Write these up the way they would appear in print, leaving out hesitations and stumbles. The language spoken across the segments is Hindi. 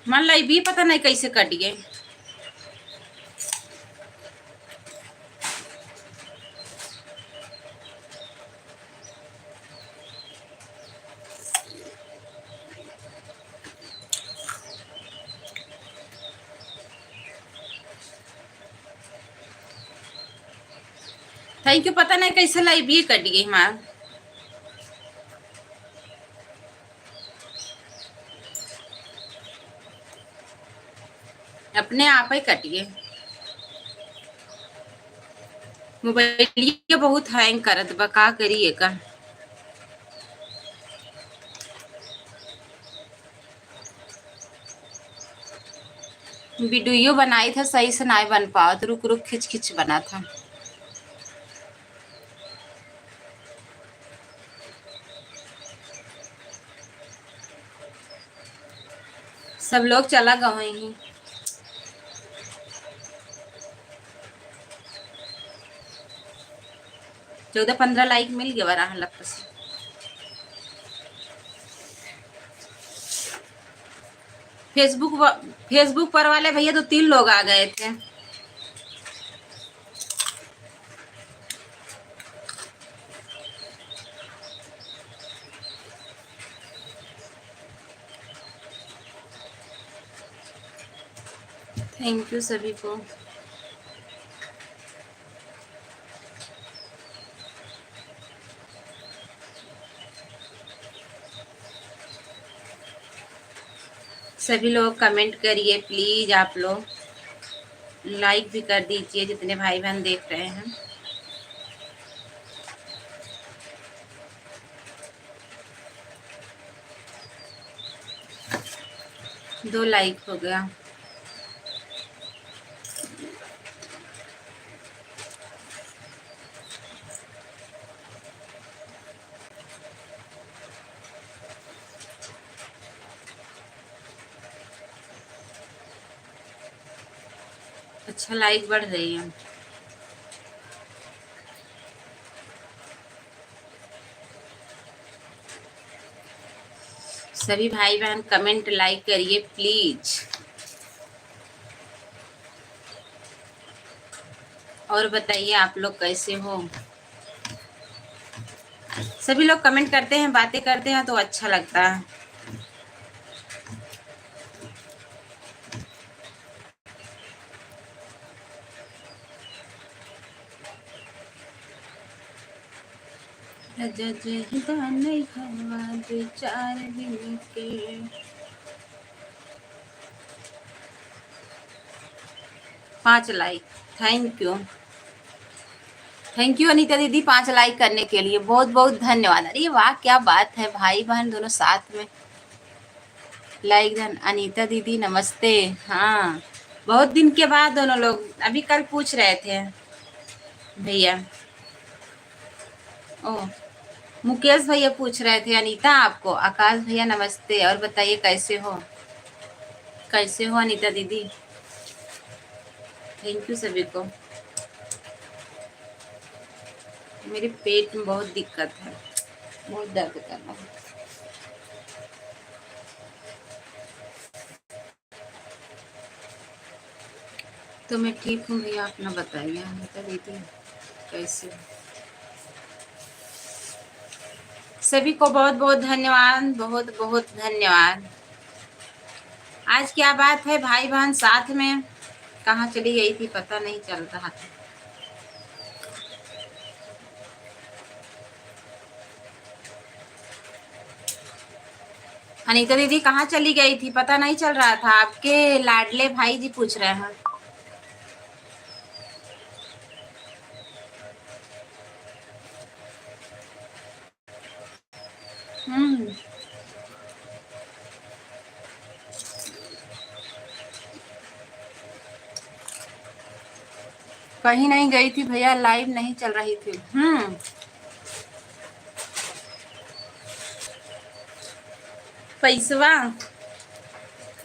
मन लाई भी पता नहीं कैसे कट गए। थैंक यू, पता नहीं कैसे लाई भी कट गई हमारा। अपने आप ही कट गए। मोबाइल ये बहुत हैंग करत बा, का करिए का। वीडियो बनाई था सही से नहीं बन पाओ, तो रुक रुक खिंच खिंच बना था। सब लोग चला गए ही। 14-15 लाइक मिल गया वरह लगता से। फेसबुक पर वाले भैया तो 3 लोग आ गए थे। थैंक यू सभी को। सभी लोग कमेंट करिए प्लीज, आप लोग लाइक भी कर दीजिए जितने भाई बहन देख रहे हैं। दो लाइक हो गया। अच्छा लाइक बढ़ रही है। सभी भाई बहन कमेंट लाइक करिए प्लीज। और बताइए आप लोग कैसे हो। सभी लोग कमेंट करते हैं, बातें करते हैं तो अच्छा लगता है। नहीं 4 दिन के। पाँच लाइक। थैंक यू अनीता दीदी 5 लाइक करने के लिए, बहुत बहुत धन्यवाद। अरे वाह क्या बात है, भाई बहन दोनों साथ में लाइक धन। अनीता दीदी नमस्ते। हाँ बहुत दिन के बाद दोनों लोग, अभी कल पूछ रहे थे भैया। ओ मुकेश भैया पूछ रहे थे अनीता आपको। आकाश भैया नमस्ते। और बताइए कैसे हो, कैसे हो अनीता दीदी। थैंक यू सभी को। मेरे पेट में बहुत दिक्कत है, बहुत दर्द कर रहा है। तो मैं ठीक हूँ भैया, अपना बताइए अनीता दीदी कैसे हो। सभी को बहुत बहुत धन्यवाद, बहुत बहुत धन्यवाद। आज क्या बात है, भाई बहन साथ में कहाँ चली गई थी पता नहीं चल रहा था। अनीता दीदी कहाँ चली गई थी पता नहीं चल रहा था। आपके लाडले भाई जी पूछ रहे हैं। कहीं नहीं गई थी भैया, लाइव नहीं चल रही थी। पैसवा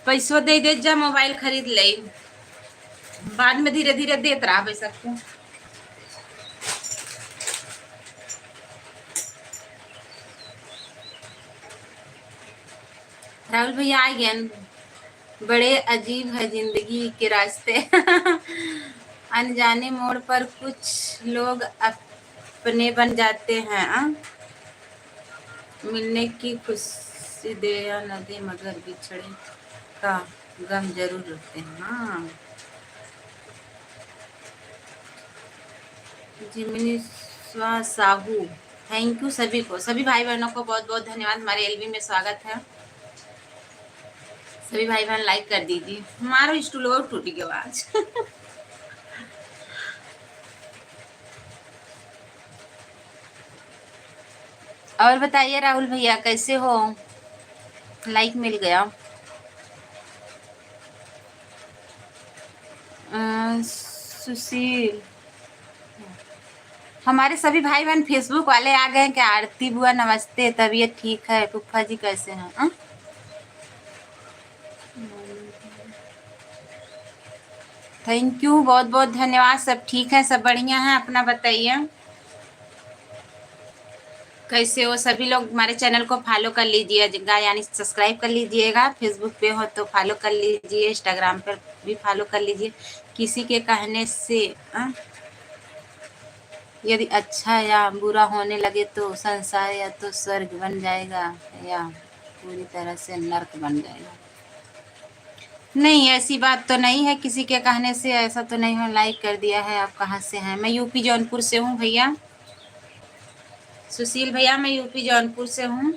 पैसवा दे दे जा, मोबाइल खरीद ले, बाद में धीरे धीरे देत रहा पैसा को। राहुल भैया आ गए। बड़े अजीब है जिंदगी के रास्ते। अनजाने मोड़ पर कुछ लोग अपने बन जाते हैं। मिलने की खुशी दे या न दे, मगर बिछड़े का गम जरूर रखते हैं। हाँ, जिमिनी साहू, थैंक यू सभी को, सभी भाई बहनों को बहुत बहुत धन्यवाद। हमारे एलबी में स्वागत है। सभी भाई बहन लाइक कर दीजिए। हमारा स्टूल और टूटी की आवाज। और बताइए राहुल भैया कैसे हो? लाइक मिल गया। सुशील, हमारे सभी भाई बहन फेसबुक वाले आ गए हैं क्या? आरती बुआ नमस्ते, तबीयत ठीक है? फूफा जी कैसे हैं? थैंक यू, बहुत बहुत धन्यवाद। सब ठीक है, सब बढ़िया है। अपना बताइए कैसे हो? सभी लोग हमारे चैनल को फॉलो कर लीजिएगा, यानी सब्सक्राइब कर लीजिएगा। फेसबुक पे हो तो फॉलो कर लीजिए, इंस्टाग्राम पर भी फॉलो कर लीजिए। किसी के कहने से यदि अच्छा या बुरा होने लगे तो संसार या तो स्वर्ग बन जाएगा या पूरी तरह से नर्क बन जाएगा। नहीं, ऐसी बात तो नहीं है। किसी के कहने से ऐसा तो नहीं हो। लाइक कर दिया है। आप कहाँ से हैं? मैं यूपी जौनपुर से हूँ भैया। सुशील भैया, मैं यूपी जौनपुर से हूँ।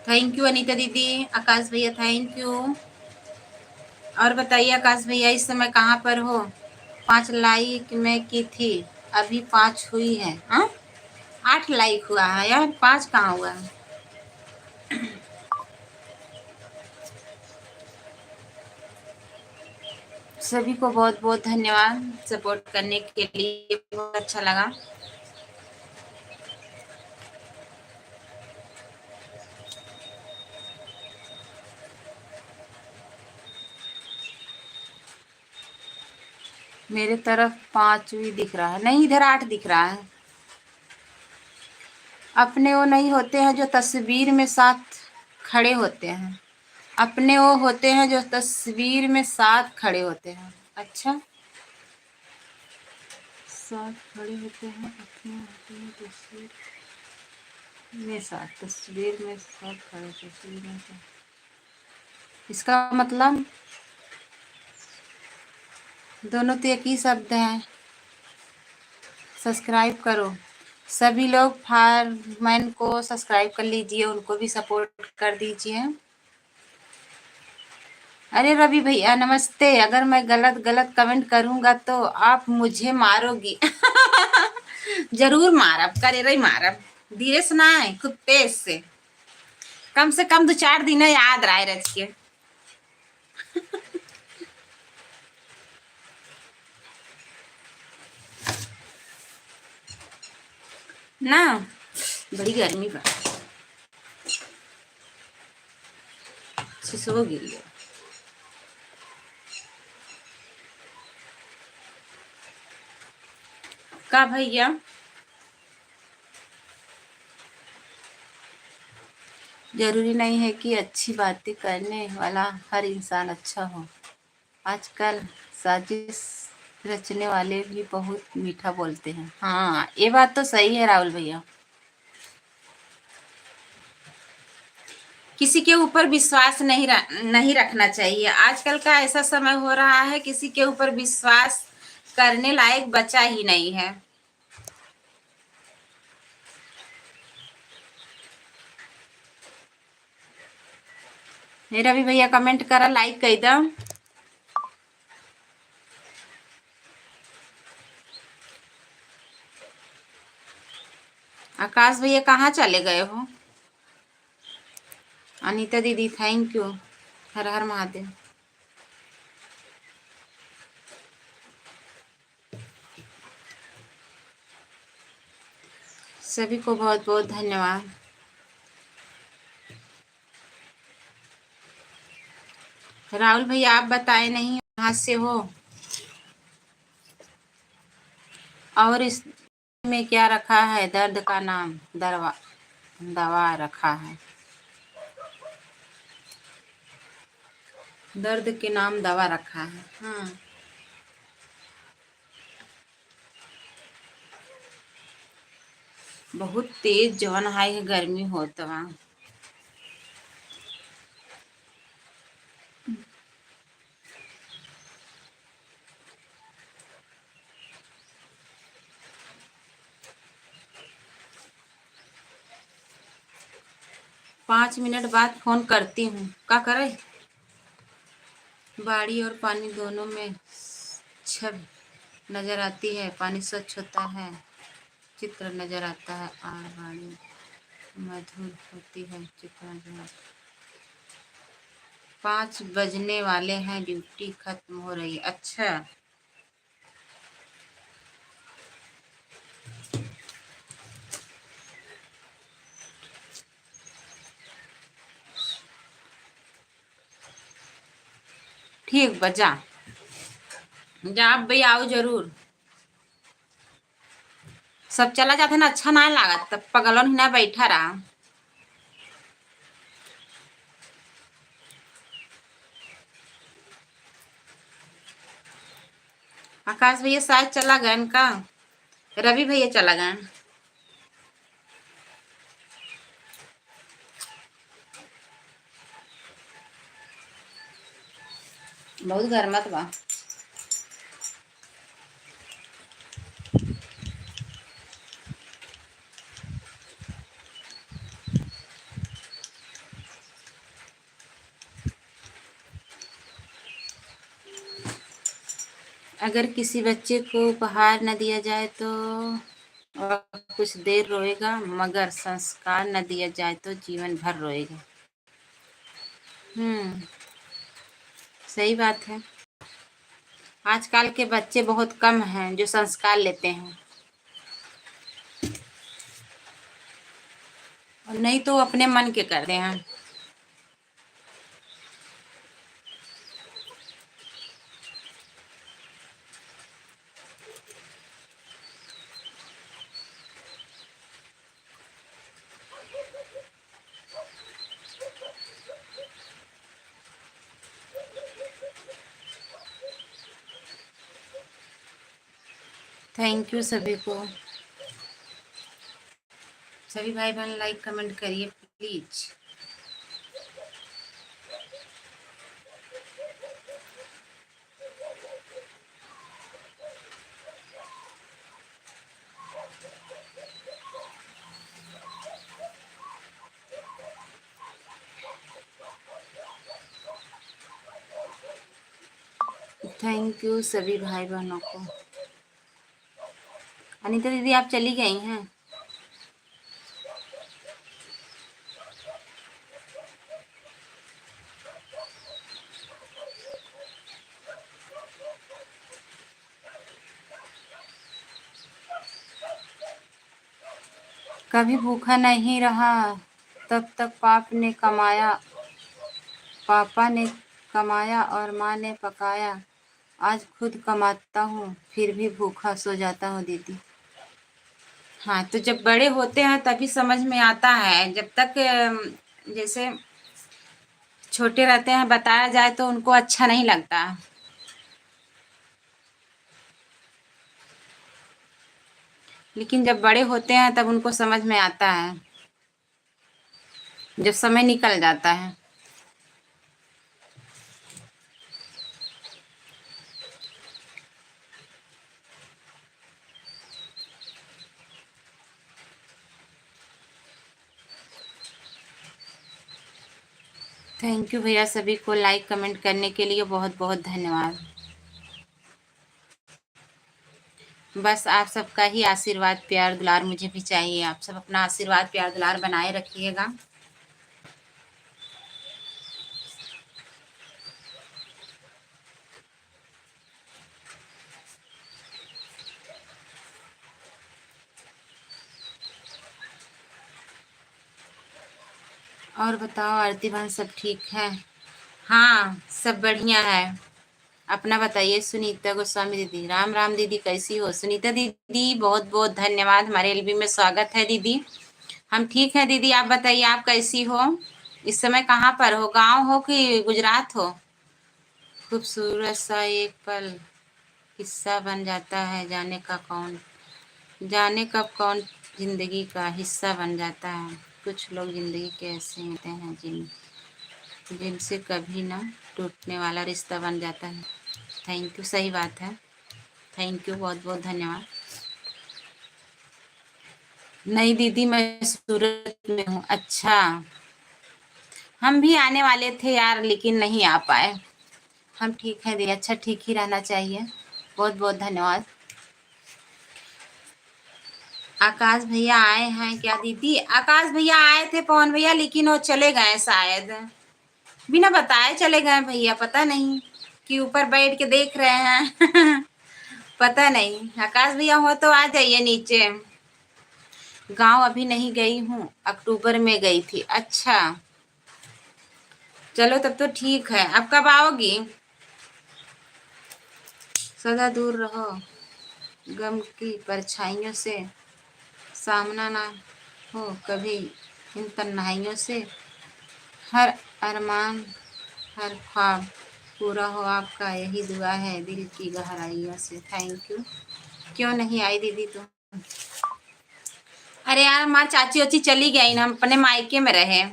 थैंक यू अनीता दीदी। आकाश भैया थैंक यू। और बताइए आकाश भैया, इस समय कहाँ पर हो? 5 लाइक मैं की थी, अभी 5 हुई है। 8 लाइक हुआ है यार, 5 कहाँ हुआ है? सभी को बहुत बहुत धन्यवाद सपोर्ट करने के लिए, बहुत अच्छा लगा। मेरे तरफ 5 भी दिख रहा है, नहीं इधर 8 दिख रहा है। अपने वो नहीं होते हैं जो तस्वीर में साथ खड़े होते हैं, अपने वो होते हैं जो तस्वीर में साथ खड़े होते हैं। अच्छा, साथ खड़े होते हैं, अपने होते हैं तस्वीर में साथ, तस्वीर में साथ खड़े, तस्वीर में साथ। इसका मतलब दोनों तो एक ही शब्द हैं। सब्सक्राइब करो, सभी लोग फायरमैन को सब्सक्राइब कर लीजिए, उनको भी सपोर्ट कर दीजिए। अरे रवि भैया नमस्ते। अगर मैं गलत गलत कमेंट करूंगा तो आप मुझे मारोगी। जरूर मारब, करे रही मारब। धीरे सुनाए, खूब तेज से, कम से कम 2-4 दिन याद रहे रच के। ना बड़ी गर्मी बा, सिसो गिर गया। का भैया? जरूरी नहीं है कि अच्छी बातें करने वाला हर इंसान अच्छा हो। आजकल साजिश रचने वाले भी बहुत मीठा बोलते हैं। हाँ, ये बात तो सही है राहुल भैया। किसी के ऊपर विश्वास नहीं रखना चाहिए। आजकल का ऐसा समय हो रहा है, किसी के ऊपर विश्वास करने लायक बचा ही नहीं है। मेरा भी भैया कमेंट करा, लाइक कर दो। आकाश भैया कहाँ चले गए हो? अनीता दीदी थैंक यू। हर हर महादेव। सभी को बहुत बहुत धन्यवाद। राहुल भैया आप बताए नहीं कहाँ से हो? और इस में क्या रखा है? दर्द का नाम दवा रखा है। दर्द के नाम दवा रखा है। हाँ, बहुत तेज जवन है गर्मी होता बा। 5 मिनट बाद फोन करती हूँ। क्या करे? बाड़ी और पानी दोनों में छब नजर आती है। पानी स्वच्छ होता है, चित्र नजर आता है, और बाड़ी मधुर होती है, चित्र नजर आता है। 5 बजने वाले हैं, ड्यूटी खत्म हो रही है। अच्छा, ठीक बजा जा आप भाई आओ जरूर। सब चला जाते ना, अच्छा ना लागत, तब पगलन ही ना बैठा रहा। आकाश भैया शायद चला गए इनका। रवि भैया चला गए। बहुत गर्मत बा। अगर किसी बच्चे को उपहार न दिया जाए तो वह कुछ देर रोएगा, मगर संस्कार न दिया जाए तो जीवन भर रोएगा। हम्म, सही बात है। आजकल के बच्चे बहुत कम हैं जो संस्कार लेते हैं, और नहीं तो अपने मन के करते हैं। थैंक यू सभी को। सभी भाई बहन लाइक कमेंट करिए प्लीज। थैंक यू सभी भाई बहनों को। अनीता दीदी आप चली गई हैं? कभी भूखा नहीं रहा, तब तक पापा ने कमाया और माँ ने पकाया। आज खुद कमाता हूँ फिर भी भूखा सो जाता हूँ दीदी। हाँ, तो जब बड़े होते हैं तभी समझ में आता है। जब तक जैसे छोटे रहते हैं बताया जाए तो उनको अच्छा नहीं लगता, लेकिन जब बड़े होते हैं तब उनको समझ में आता है, जब समय निकल जाता है। थैंक यू भैया सभी को लाइक कमेंट करने के लिए बहुत बहुत धन्यवाद। बस आप सबका ही आशीर्वाद प्यार दुलार मुझे भी चाहिए। आप सब अपना आशीर्वाद प्यार दुलार बनाए रखिएगा। और बताओ आरती बहन सब ठीक है? हाँ, सब बढ़िया है। अपना बताइए सुनीता गोस्वामी दीदी। राम राम दीदी, कैसी हो? सुनीता दीदी बहुत बहुत धन्यवाद, हमारे एलबी में स्वागत है दीदी। हम ठीक है दीदी, आप बताइए आप कैसी हो? इस समय कहाँ पर हो? गांव हो कि गुजरात हो? खूबसूरत सा एक पल हिस्सा बन जाता है, जाने कब कौन जिंदगी का हिस्सा बन जाता है। कुछ लोग जिंदगी के ऐसे होते हैं जिनसे कभी ना टूटने वाला रिश्ता बन जाता है। थैंक यू, सही बात है। थैंक यू, बहुत बहुत धन्यवाद। नहीं दीदी, मैं सूरत में हूँ। अच्छा, हम भी आने वाले थे यार, लेकिन नहीं आ पाए। हम ठीक है दीदी। अच्छा, ठीक ही रहना चाहिए। बहुत बहुत धन्यवाद। आकाश भैया आए हैं क्या दीदी? आकाश भैया आए थे, पवन भैया, लेकिन वो चले गए शायद, बिना बताए चले गए भैया। पता नहीं कि ऊपर बैठ के देख रहे हैं। पता नहीं। आकाश भैया हो तो आ जाइए नीचे। गांव अभी नहीं गई हूँ, अक्टूबर में गई थी। अच्छा, चलो तब तो ठीक है। अब कब आओगी? सदा दूर रहो गम की परछाइयों से, सामना ना हो कभी इन तन्हाइयों से। हर अरमान, हर ख्वाब पूरा हो आपका, यही दुआ है दिल की गहराइयों से। Thank you. क्यों नहीं आई दीदी तुम? अरे यार, हमारी चाची वाची चली गई ना, हम अपने मायके में रहे।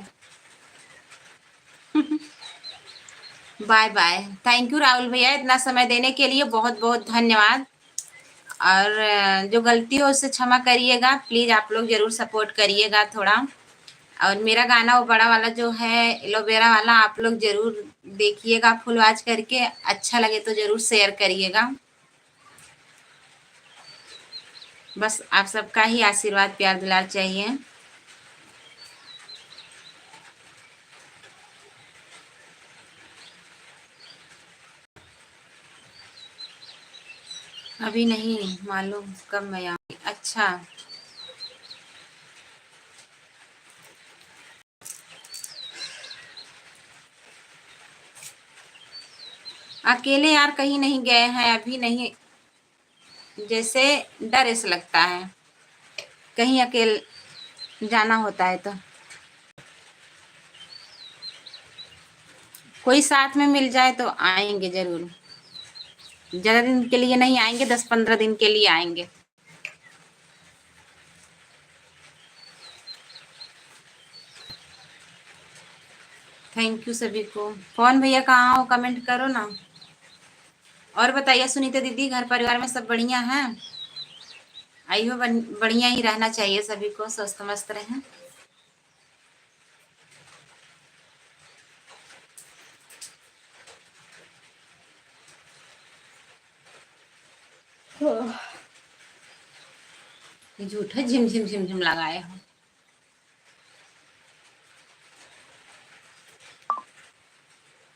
Bye bye. Thank you Rahul भैया, इतना समय देने के लिए बहुत बहुत धन्यवाद। और जो गलती हो उससे क्षमा करिएगा प्लीज। आप लोग जरूर सपोर्ट करिएगा थोड़ा। और मेरा गाना वो बड़ा वाला जो है एलोवेरा वाला, आप लोग जरूर देखिएगा फुल वॉच करके। अच्छा लगे तो जरूर शेयर करिएगा। बस आप सबका ही आशीर्वाद प्यार दुलार चाहिए। अभी नहीं मालूम कब मैं आऊँगी। अच्छा, अकेले यार कहीं नहीं गए हैं अभी। नहीं, जैसे डर ऐसा लगता है कहीं अकेले जाना होता है तो। कोई साथ में मिल जाए तो आएंगे जरूर। ज्यादा दिन के लिए नहीं आएंगे, 10-15 दिन के लिए आएंगे। थैंक यू सभी को। कौन भैया कहाँ हो? कमेंट करो ना। और बताइए सुनीता दीदी, घर परिवार में सब बढ़िया हैं? आई हो बढ़िया ही रहना चाहिए सभी को, स्वस्थ मस्त रहें। झूठा झिम झिम झिम झिम लगाए हो।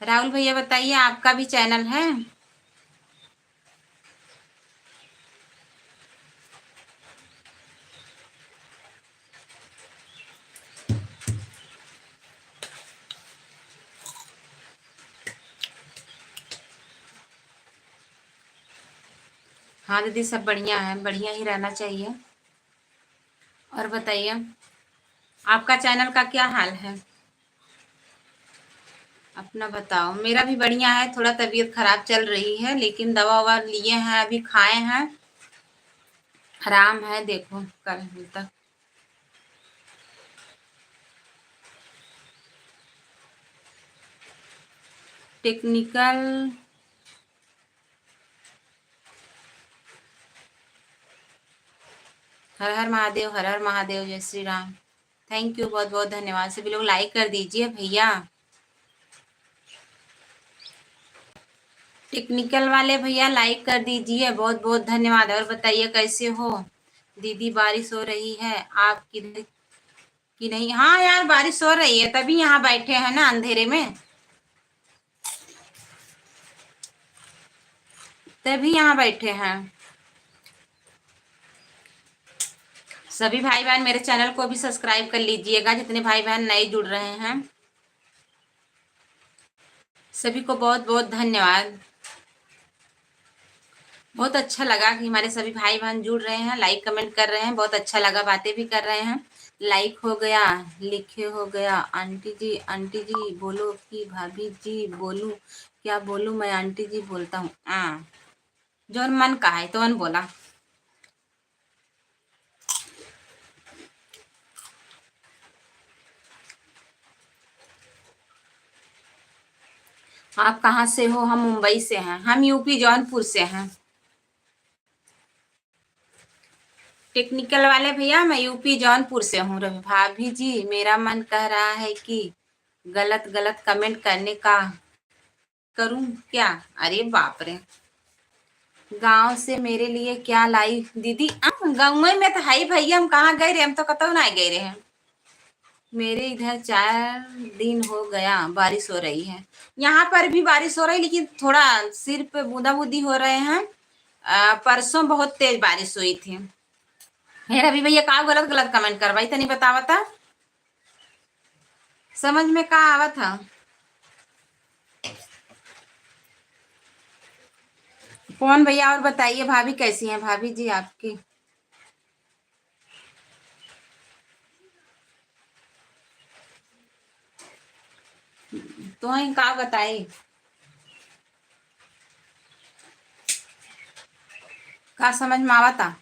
राहुल भैया बताइए, आपका भी चैनल है? हाँ दीदी, सब बढ़िया है, बढ़िया ही रहना चाहिए। और बताइए आपका चैनल का क्या हाल है? अपना बताओ। मेरा भी बढ़िया है, थोड़ा तबीयत खराब चल रही है, लेकिन दवा ववा लिए हैं, अभी खाए हैं, आराम है। देखो कल तक। टेक्निकल। हर हर महादेव, हर हर महादेव, जय श्री राम। थैंक यू, बहुत बहुत धन्यवाद। सभी लोग लाइक कर दीजिए भैया। टेक्निकल वाले भैया लाइक कर दीजिए, बहुत बहुत धन्यवाद। और बताइए कैसे हो दीदी? बारिश हो रही है आपकी कि नहीं? हाँ यार, बारिश हो रही है, तभी यहाँ बैठे हैं ना अंधेरे में, तभी यहाँ बैठे हैं। सभी भाई बहन मेरे चैनल को भी सब्सक्राइब कर लीजिएगा, जितने भाई बहन नए जुड़ रहे हैं। सभी को बहुत बहुत धन्यवाद। बहुत अच्छा लगा कि हमारे सभी भाई बहन जुड़ रहे हैं, लाइक कमेंट कर रहे हैं, बहुत अच्छा लगा, बातें भी कर रहे हैं। लाइक हो गया, लिखे हो गया। आंटी जी बोलो कि भाभी जी बोलूं, क्या बोलूं, मैं आंटी जी बोलता हूँ। जौन मन का है तो बोला। आप कहाँ से हो? हम मुंबई से हैं। हम यूपी जौनपुर से हैं। टेक्निकल वाले भैया, मैं यूपी जौनपुर से हूँ। रवि भाभी जी, मेरा मन कह रहा है कि गलत गलत कमेंट करने का करूं क्या? अरे बाप रे। गांव से मेरे लिए क्या लाई दीदी? गाँव में तो है भैया, हम कहाँ गए रहे? हम तो कतौ ना गए रहे हैं। मेरे इधर 4 दिन हो गया बारिश हो रही है। यहाँ पर भी बारिश हो रही है, लेकिन थोड़ा सिर पे बूंदा बूंदी हो रहे हैं। परसों बहुत तेज बारिश हुई थी। मेरा भी भैया का गलत गलत कमेंट करवाई तो नहीं बतावा था, समझ में का आवा था। कौन भैया? और बताइए भाभी कैसी हैं भाभी जी आपकी? तो का बताई का समझ में आवा था?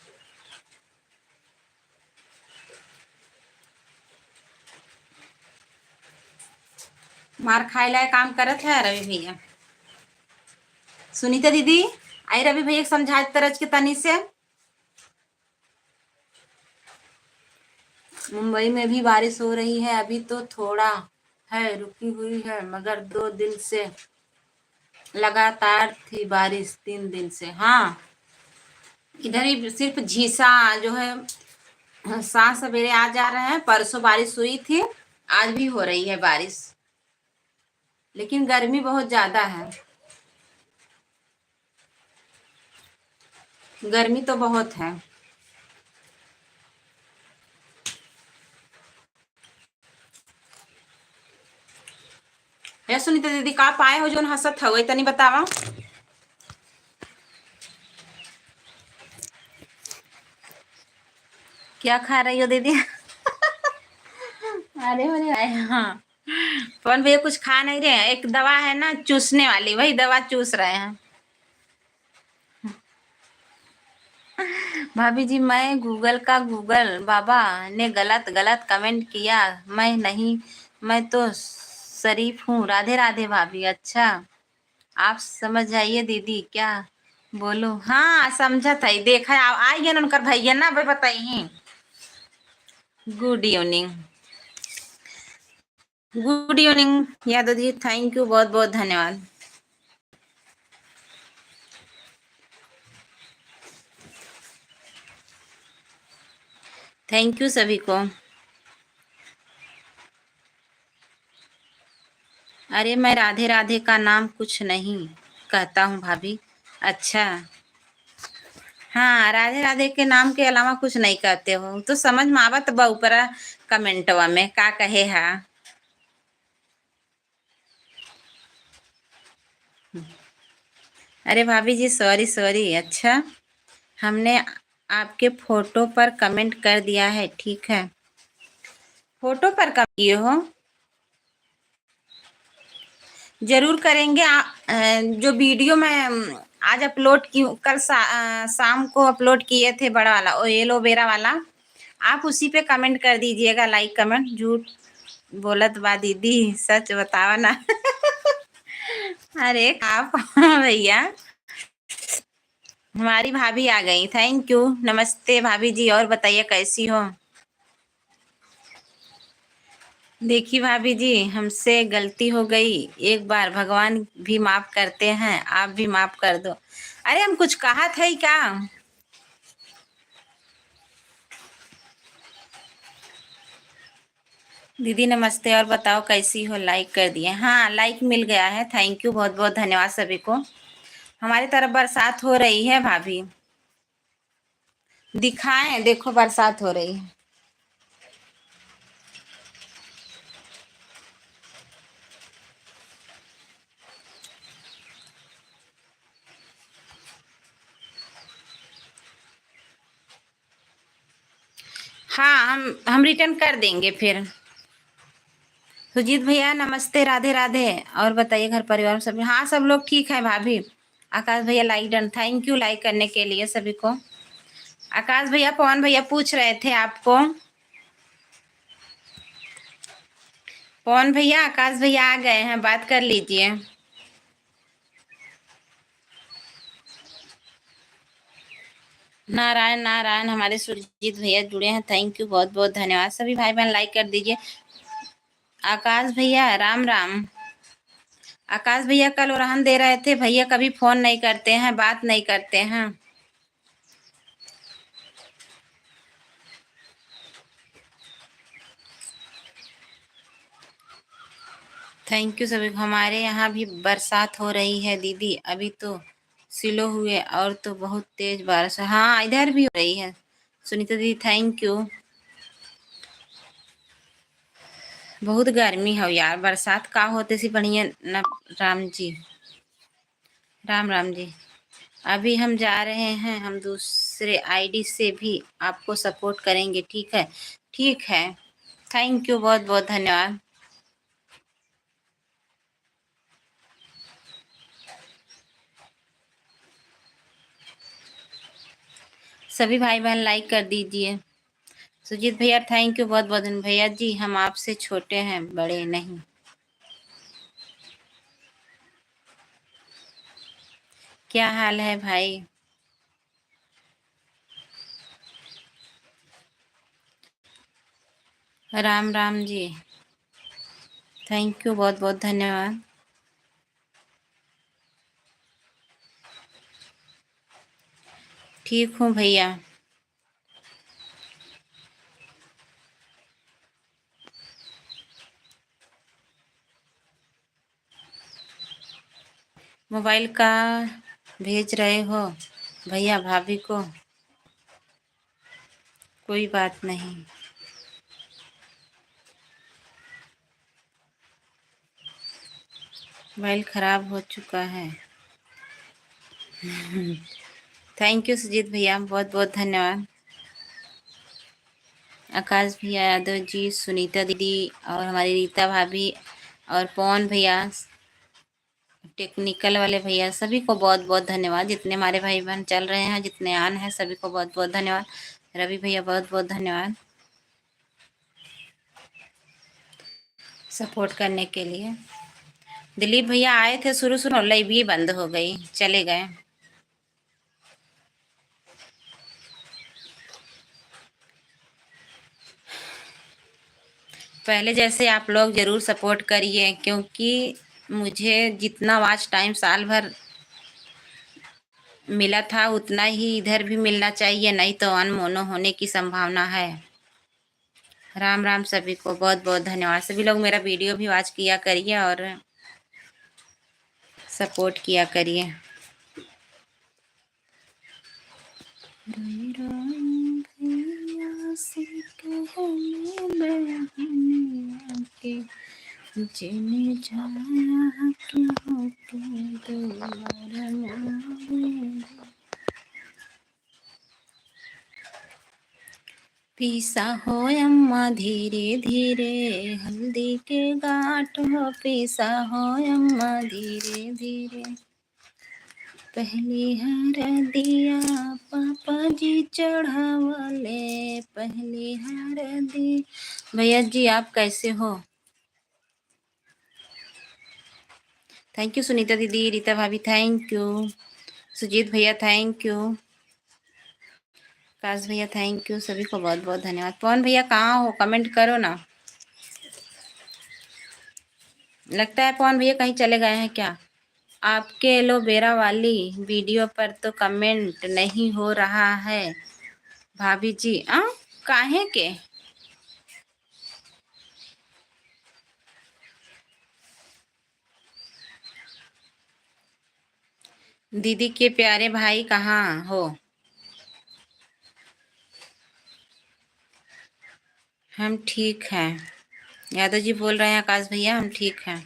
मार खाए लाए काम करत है रवि भैया। सुनीता दीदी आई रवि भैया समझा तरज के तनी से। मुंबई में भी बारिश हो रही है, अभी तो थोड़ा है, रुकी हुई है, मगर 2 दिन से लगातार थी बारिश, 3 दिन से। हाँ, इधर ही सिर्फ झीसा जो है, सांस सवेरे आ जा रहे हैं। परसों बारिश हुई थी, आज भी हो रही है बारिश, लेकिन गर्मी बहुत ज्यादा है। गर्मी तो बहुत है। सुनीता दीदी का पाए हो जो हंसत हो तनी बतावा। क्या खा रही हो दीदी? अरे अरे हाँ, पवन भैया कुछ खा नहीं रहे हैं, एक दवा है ना चूसने वाली, वही दवा चूस रहे हैं। भाभी जी, मैं गूगल का गूगल बाबा ने गलत गलत कमेंट किया। मैं नहीं, मैं तो शरीफ हूँ। राधे राधे भाभी। अच्छा, आप समझ आइए दीदी क्या बोलो। हाँ समझा था, देखा आइए ना उनकर भैया ना भाई बताइए। Good evening. Good evening Yadav ji, thank you, बहुत बहुत धन्यवाद। थैंक यू सभी को। अरे मैं राधे राधे का नाम कुछ नहीं कहता हूँ भाभी। अच्छा, हाँ, राधे राधे के नाम के अलावा कुछ नहीं कहते हो तो समझ में आवत बा ऊपरा कमेंटवा में का कहे हा। अरे भाभी जी, सॉरी सॉरी। अच्छा, हमने आपके फोटो पर कमेंट कर दिया है, ठीक है। फोटो पर कमेंट किए हो? जरूर करेंगे। जो वीडियो में आज अपलोड की, कल शाम को अपलोड किए थे, बड़ा वाला ओ एलोवेरा वाला, आप उसी पे कमेंट कर दीजिएगा, लाइक कमेंट। झूठ बोलत बा दीदी, सच बतावा ना। अरे आप भैया, हमारी भाभी आ गई। थैंक यू, नमस्ते भाभी जी। और बताइए कैसी हो? देखिए भाभी जी, हमसे गलती हो गई एक बार, भगवान भी माफ करते हैं, आप भी माफ कर दो। अरे हम कुछ कहा थे क्या? दीदी नमस्ते, और बताओ कैसी हो? लाइक कर दिए? हाँ, लाइक मिल गया है, थैंक यू, बहुत बहुत धन्यवाद सभी को। हमारी तरफ बरसात हो रही है भाभी। दिखाएं, देखो बरसात हो रही है। हाँ, हम रिटर्न कर देंगे फिर। सुजीत भैया नमस्ते, राधे राधे। और बताइए घर परिवार में सभी? हाँ, सब लोग ठीक है भाभी। आकाश भैया like done, thank you like करने के लिए सभी को। आकाश भैया पवन भैया पूछ रहे थे आपको। पवन भैया आकाश भैया आ गए हैं, बात कर लीजिए। नारायण नारायण, हमारे सुरजीत भैया जुड़े हैं, थैंक यू, बहुत बहुत धन्यवाद। सभी भाई बहन लाइक कर दीजिए। आकाश भैया राम राम। आकाश भैया कल उड़ान दे रहे थे, भैया कभी फोन नहीं करते हैं, बात नहीं करते हैं। थैंक यू सभी। हमारे यहाँ भी बरसात हो रही है दीदी, अभी तो सिलो हुए और तो बहुत तेज बारिश है। हाँ, इधर भी हो रही है सुनीता दीदी, थैंक यू। बहुत गर्मी है यार, बरसात का होते सी बढ़िया न। राम जी राम राम जी। अभी हम जा रहे हैं, हम दूसरे आईडी से भी आपको सपोर्ट करेंगे, ठीक है? ठीक है, थैंक यू, बहुत बहुत धन्यवाद। सभी भाई बहन लाइक कर दीजिए। सुजीत भैया थैंक यू, बहुत बहुत धन्यवाद। भैया जी हम आपसे छोटे हैं, बड़े नहीं। क्या हाल है भाई? राम राम जी, थैंक यू, बहुत बहुत धन्यवाद। ठीक हूँ भैया। मोबाइल का भेज रहे हो भैया भाभी को? कोई बात नहीं। मोबाइल खराब हो चुका है। थैंक यू सुजीत भैया, बहुत बहुत धन्यवाद। आकाश भैया यादव जी, सुनीता दीदी और हमारी रीता भाभी और पवन भैया, टेक्निकल वाले भैया, सभी को बहुत बहुत धन्यवाद। जितने हमारे भाई बहन चल रहे हैं, जितने आन हैं, सभी को बहुत बहुत धन्यवाद। रवि भैया बहुत बहुत धन्यवाद सपोर्ट करने के लिए। दिलीप भैया आए थे शुरू शुरू, लाइव भी बंद हो गई, चले गए। पहले जैसे आप लोग जरूर सपोर्ट करिए, क्योंकि मुझे जितना वॉच टाइम साल भर मिला था उतना ही इधर भी मिलना चाहिए, नहीं तो अनमोनो होने की संभावना है। राम राम सभी को, बहुत बहुत धन्यवाद। सभी लोग मेरा वीडियो भी वॉच किया करिए और सपोर्ट किया करिए। जिन्हें जाया क्यों दोबारा पीसा हो अम्मा धीरे धीरे, हल्दी के गांठ हो पीसा हो अम्मा धीरे धीरे। पहली हरदिया पापा जी चढ़ावले, पहली हरदी। भैया जी आप कैसे हो? थैंक यू सुनीता दीदी, रीता भाभी थैंक यू, सुजीत भैया थैंक यू, काश भैया थैंक यू, सभी को बहुत बहुत धन्यवाद। पवन भैया कहाँ हो, कमेंट करो ना। लगता है पवन भैया कहीं चले गए हैं क्या? आपके एलोवेरा वाली वीडियो पर तो कमेंट नहीं हो रहा है भाभी जी। काहे के? दीदी के प्यारे भाई कहाँ हो? हम ठीक हैं। यादव जी बोल रहे हैं आकाश भैया हम ठीक हैं।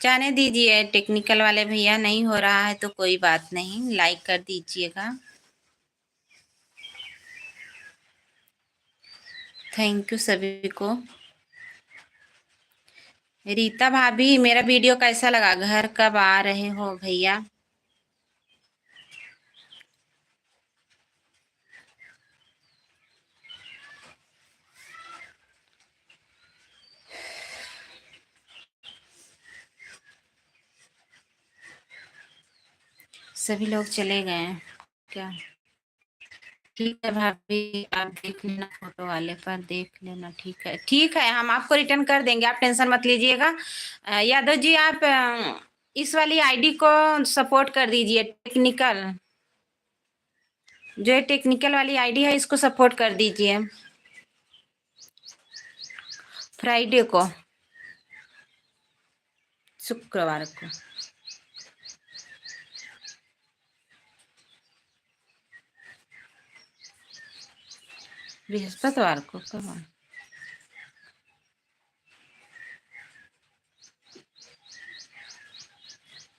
जाने दीजिए टेक्निकल वाले भैया, नहीं हो रहा है तो कोई बात नहीं, लाइक कर दीजिएगा। थैंक यू सभी को। रीता भाभी, मेरा वीडियो कैसा लगा? घर कब आ रहे हो भैया? सभी लोग चले गए हैं क्या? ठीक है भाभी, आप देख लेना, फोटो वाले पर देख लेना। ठीक है, ठीक है, हम आपको रिटर्न कर देंगे, आप टेंशन मत लीजिएगा। यादव जी, आप इस वाली आईडी को सपोर्ट कर दीजिए। टेक्निकल, जो ये टेक्निकल वाली आईडी है, इसको सपोर्ट कर दीजिए। फ्राइडे को, शुक्रवार को। बृहस्पतिवार को कब?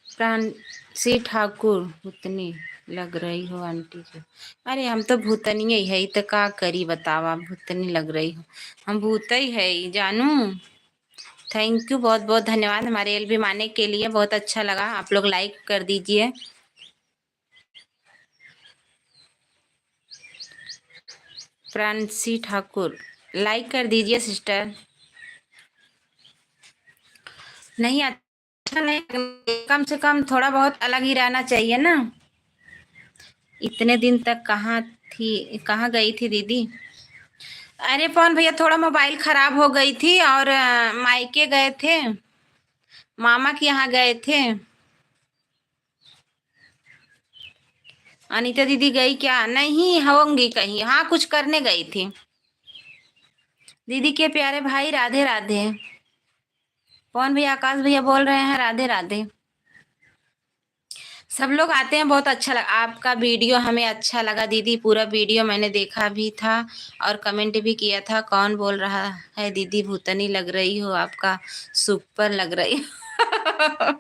प्रांशी ठाकुर, भूतनी लग रही हो आंटी जी। अरे हम तो भूतनी ही है, तो का करी बतावा, भूतनी लग रही हो। हम भूत ही है जानू। थैंक यू, बहुत बहुत धन्यवाद हमारे एलबी माने के लिए, बहुत अच्छा लगा। आप लोग लाइक कर दीजिए। प्रांशी ठाकुर, लाइक कर दीजिए सिस्टर। नहीं अच्छा नहीं, कम से कम थोड़ा बहुत अलग ही रहना चाहिए ना। इतने दिन तक कहाँ थी, कहाँ गई थी दीदी? अरे पवन भैया, थोड़ा मोबाइल खराब हो गई थी और मायके गए थे, मामा के यहाँ गए थे। अनीता दीदी गई क्या? नहीं होंगी कहीं, हाँ कुछ करने गई थी। दीदी के प्यारे भाई, राधे राधे। पवन भैया, आकाश भैया बोल रहे हैं राधे राधे। सब लोग आते हैं, बहुत अच्छा लगा आपका वीडियो, हमें अच्छा लगा दीदी। पूरा वीडियो मैंने देखा भी था और कमेंट भी किया था। कौन बोल रहा है दीदी भूतनी लग रही हो, आपका सुपर लग रही हो।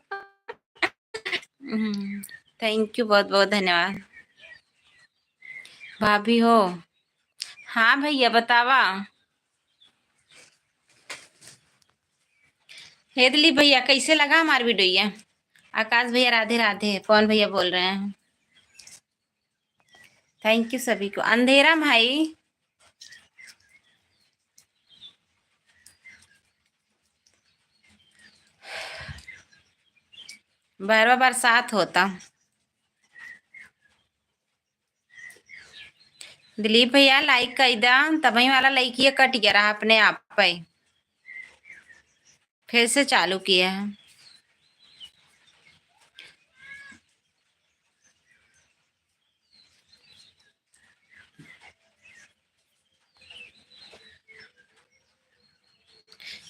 थैंक यू, बहुत बहुत धन्यवाद। भाभी हो? हाँ भैया बतावा। हे दिलीप भैया, कैसे लगा हमारा वीडियो? आकाश भैया राधे राधे, पवन भैया बोल रहे हैं। थैंक यू सभी को। अंधेरा भाई, बार बरसात होता। दिलीप भैया लाइक कर दा, तभी वाला लाइक ये कट गया रहा अपने आप पे, फिर से चालू किया है।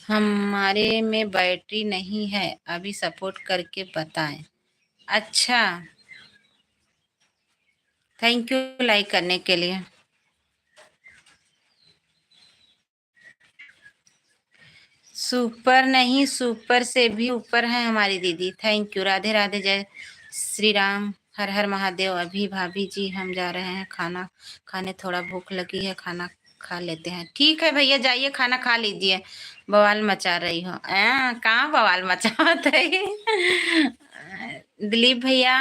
हमारे में बैटरी नहीं है, अभी सपोर्ट करके बताएं। अच्छा, थैंक यू लाइक करने के लिए। सुपर नहीं, सुपर से भी ऊपर है हमारी दीदी। थैंक यू, राधे राधे, जय श्री राम, हर हर महादेव। अभी भाभी जी हम जा रहे हैं खाना खाने, थोड़ा भूख लगी है, खाना खा लेते हैं। ठीक है भैया, जाइए खाना खा लीजिए। बवाल मचा रही हो? कहाँ बवाल मचाते है? दिलीप भैया,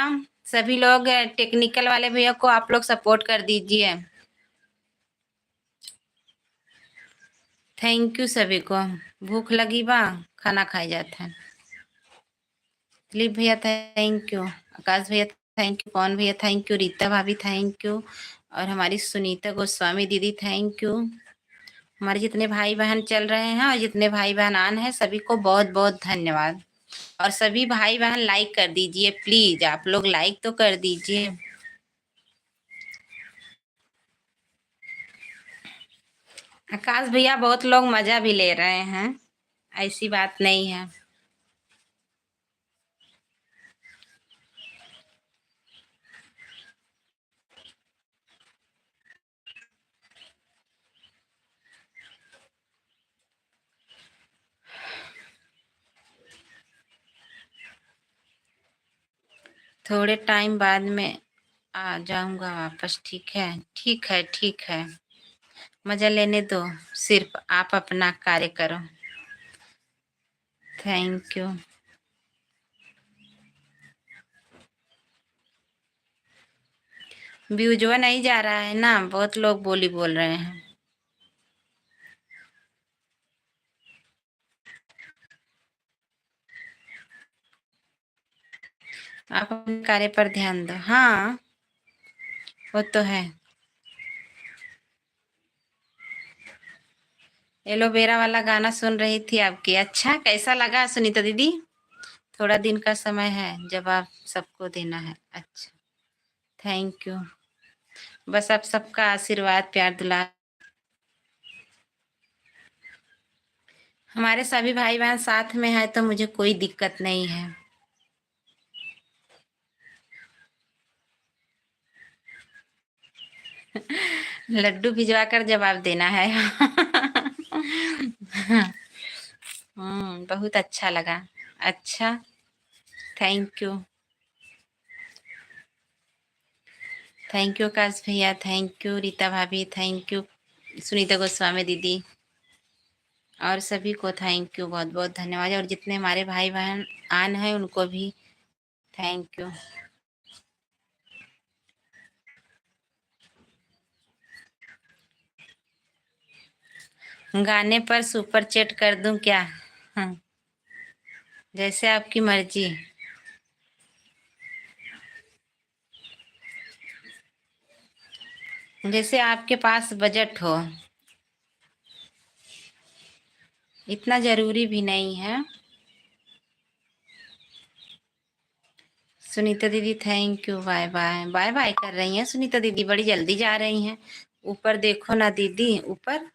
सभी लोग टेक्निकल वाले भैया को आप लोग सपोर्ट कर दीजिए। थैंक यू सभी को। भूख लगी बा, खाना खाए जाते हैं। दिलीप भैया थैंक यू, आकाश भैया थैंक यू, पवन भैया थैंक यू, रीता भाभी थैंक यू, और हमारी सुनीता गोस्वामी दीदी थैंक यू। हमारे जितने भाई बहन चल रहे हैं और जितने भाई बहन आन हैं, सभी को बहुत बहुत धन्यवाद। और सभी भाई बहन लाइक कर दीजिए प्लीज, आप लोग लाइक तो कर दीजिए। आकाश भैया, बहुत लोग मजा भी ले रहे हैं, ऐसी बात नहीं है। थोड़े टाइम बाद में आ जाऊंगा वापस। ठीक है, ठीक है, ठीक है। मजा लेने दो, सिर्फ आप अपना कार्य करो। Thank you. व्यूजवा नहीं जा रहा है ना, बहुत लोग बोली बोल रहे हैं। आप अपने कार्य पर ध्यान दो। हाँ, वो तो है। एलोवेरा वाला गाना सुन रही थी आपकी। अच्छा, कैसा लगा सुनीता दीदी? थोड़ा दिन का समय है, जवाब सबको देना है। अच्छा, थैंक यू। बस आप सबका आशीर्वाद, प्यार, दुलार। हमारे सभी भाई बहन साथ में है तो मुझे कोई दिक्कत नहीं है। लड्डू भिजवा कर जवाब देना है। बहुत अच्छा लगा। अच्छा, थैंक यू। थैंक यू आकाश भैया, थैंक यू रीता भाभी, थैंक यू सुनीता गोस्वामी दीदी, और सभी को थैंक यू, बहुत बहुत धन्यवाद। और जितने हमारे भाई बहन आन हैं उनको भी थैंक यू। गाने पर सुपर चैट कर दूं क्या? हाँ, जैसे आपकी मर्जी। जैसे आपके पास बजट हो। इतना जरूरी भी नहीं है। सुनीता दीदी thank you, bye bye. Bye bye कर रही हैं सुनीता दीदी, बड़ी जल्दी जा रही हैं। ऊपर देखो ना दीदी, ऊपर।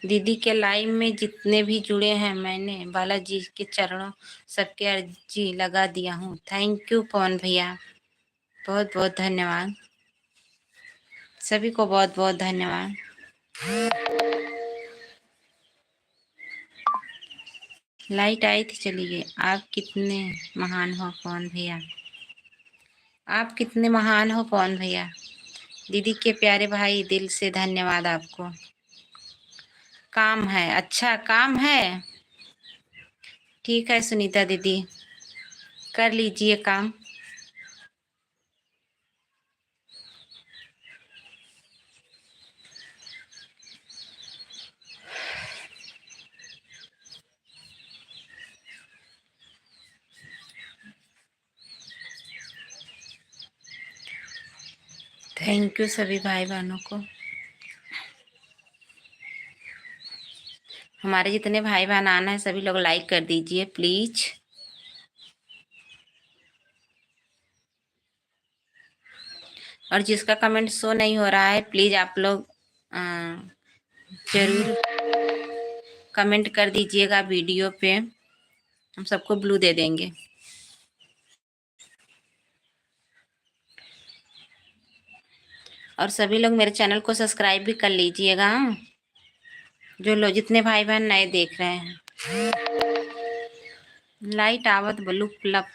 दीदी के लाइव में जितने भी जुड़े हैं, मैंने बालाजी के चरणों सबके अर्जी लगा दिया हूँ। थैंक यू पवन भैया, बहुत बहुत धन्यवाद। सभी को बहुत बहुत धन्यवाद। लाइट आई थी, चली गई। आप कितने महान हो पवन भैया, आप कितने महान हो पवन भैया। दीदी के प्यारे भाई, दिल से धन्यवाद आपको। काम है? अच्छा, काम है। ठीक है सुनीता दीदी, कर लीजिए काम। थैंक यू सभी भाई बहनों को। हमारे जितने भाई बहन आना है सभी लोग लाइक कर दीजिए प्लीज। और जिसका कमेंट शो नहीं हो रहा है, प्लीज आप लोग जरूर कमेंट कर दीजिएगा वीडियो पे, हम सबको ब्लू दे देंगे। और सभी लोग मेरे चैनल को सब्सक्राइब भी कर लीजिएगा, जो लोग जितने भाई बहन नए देख रहे हैं। लाइट आवत ब्लू प्लब।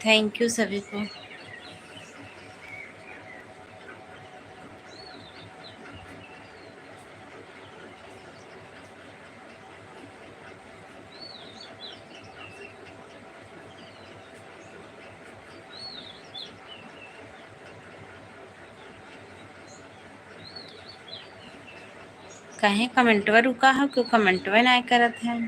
थैंक यू सभी को। कहीं कमेंटवा रुका है, क्यों कमेंटवा नहीं करत है?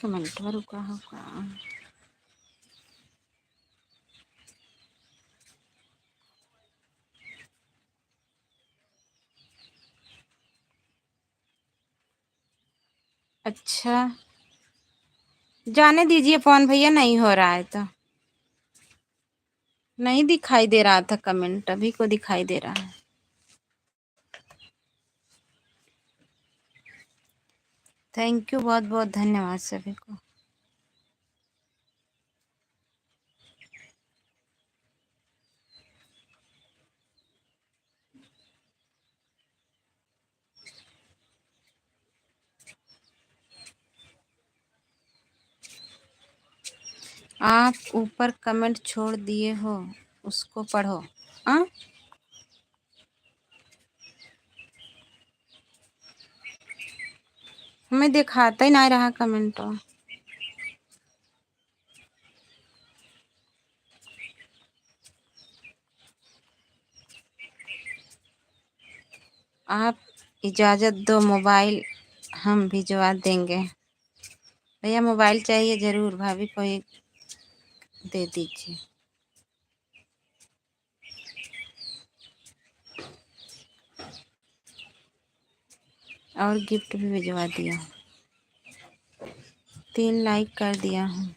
कमेंट में रुका होगा। अच्छा, जाने दीजिए फोन भैया, नहीं हो रहा है तो। नहीं दिखाई दे रहा था कमेंट, अभी को दिखाई दे रहा है। थैंक यू, बहुत बहुत धन्यवाद सभी को। आप ऊपर कमेंट छोड़ दिए हो, उसको पढ़ो। हाँ, हमें दिखाता ही नहीं रहा कमेंट। आप इजाज़त दो, मोबाइल हम भिजवा देंगे। भैया मोबाइल चाहिए ज़रूर, भाभी को एक दे दीजिए। और गिफ्ट भी भिजवा दिया, 3 लाइक कर दिया हूँ।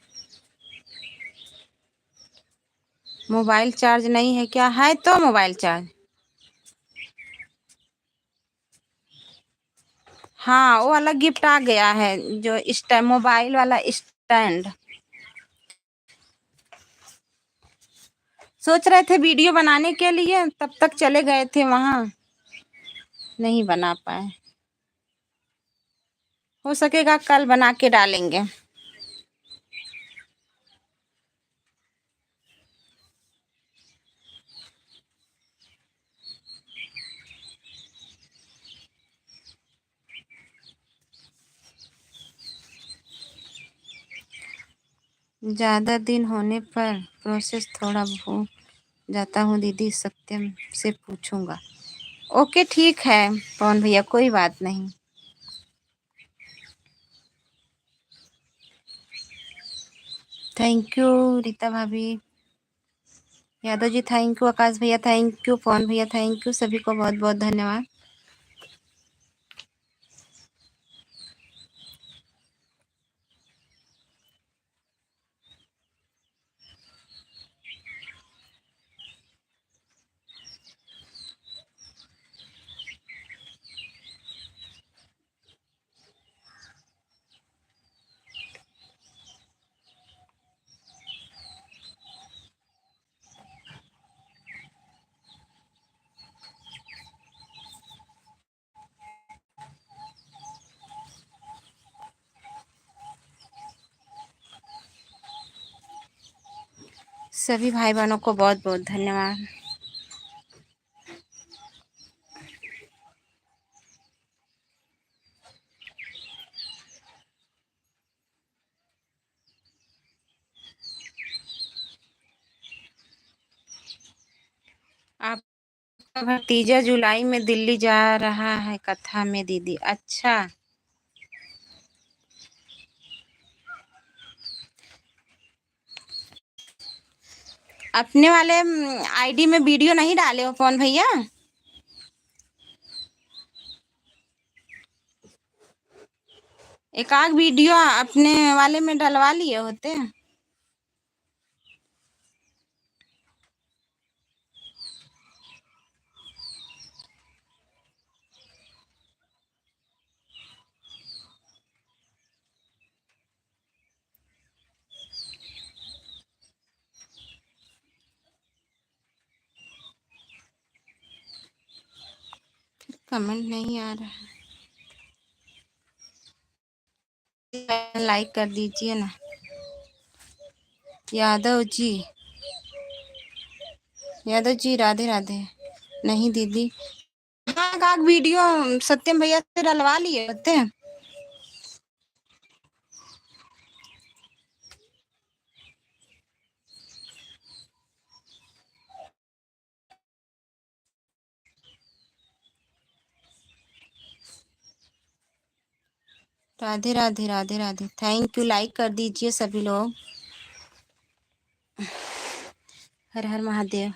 मोबाइल चार्ज नहीं है क्या? है तो मोबाइल चार्ज। हाँ, वो वाला गिफ्ट आ गया है, जो मोबाइल वाला स्टैंड। सोच रहे थे वीडियो बनाने के लिए, तब तक चले गए थे वहाँ, नहीं बना पाए। हो सकेगा कल बना के डालेंगे। ज़्यादा दिन होने पर प्रोसेस थोड़ा भूल जाता हूँ दीदी, सत्यम से पूछूंगा। ओके ठीक है पवन भैया, कोई बात नहीं। थैंक यू रीता भाभी, यादव जी थैंक यू, आकाश भैया थैंक यू, पवन भैया थैंक यू, सभी को बहुत बहुत धन्यवाद। सभी भाई बहनों को बहुत बहुत धन्यवाद। आपका भतीजा जुलाई में दिल्ली जा रहा है कथा में दीदी। अच्छा, अपने वाले आईडी में वीडियो नहीं डाले हो पवन भैया? एक आध वीडियो अपने वाले में डलवा लिए होते। कमेंट नहीं आ रहा है, लाइक कर दीजिए ना। यादव जी, यादव जी राधे राधे। नहीं दीदी, हाँ एक आध वीडियो सत्यम भैया से डलवा लिए होते। Radhe Radhe Radhe Radhe, thank you. Like कर दीजिए सभी लोग। हर हर महादेव।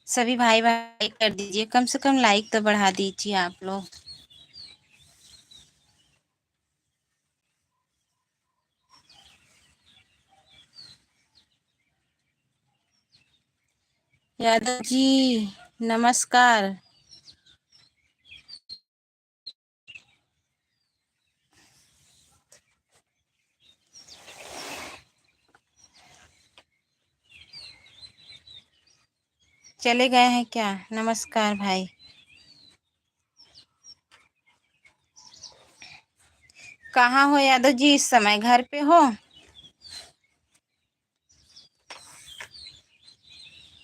सभी भाई भाई लाइक कर दीजिए, कम से कम लाइक तो बढ़ा दीजिए आप लोग। यादव जी नमस्कार। चले गए हैं क्या? नमस्कार भाई। कहाँ हो यादव जी? इस समय घर पे हो?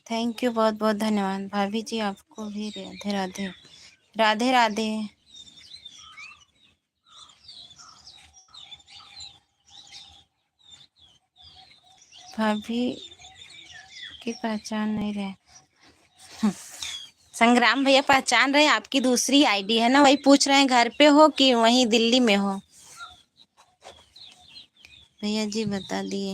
थैंक यू, बहुत बहुत धन्यवाद भाभी जी, आपको भी राधे राधे राधे राधे। भाभी की पहचान नहीं रहे। संग्राम भैया पहचान रहे, आपकी दूसरी आईडी है ना, वही पूछ रहे हैं घर पे हो कि वहीं दिल्ली में हो। भैया जी बता दिए।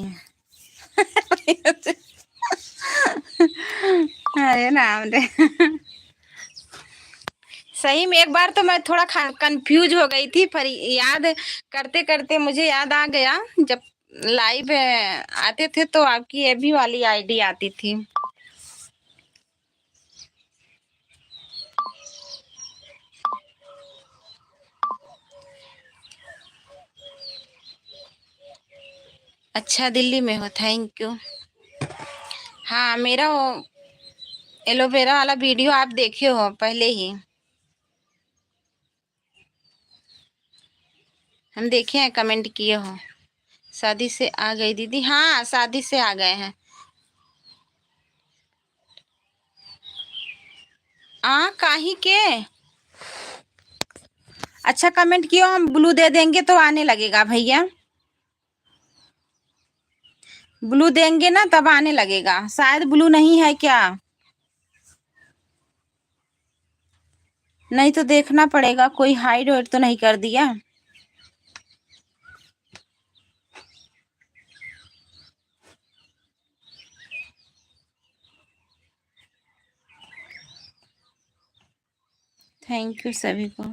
अरे नाम रे। सही में एक बार तो मैं थोड़ा कंफ्यूज हो गई थी, पर याद करते करते मुझे याद आ गया, जब लाइव आते थे तो आपकी ये भी वाली आईडी आती थी। अच्छा दिल्ली में हो, थैंक यू। हाँ मेरा वो एलोवेरा वाला वीडियो आप देखे हो पहले ही, हम देखे हैं, कमेंट किए हो। शादी से आ गई दीदी? हाँ शादी से आ गए हैं। काहे के? अच्छा कमेंट कियो, हम ब्लू दे देंगे तो आने लगेगा भैया। ब्लू देंगे ना तब आने लगेगा, शायद ब्लू नहीं है क्या? नहीं तो देखना पड़ेगा, कोई हाइड वाइड तो नहीं कर दिया। थैंक यू सभी को।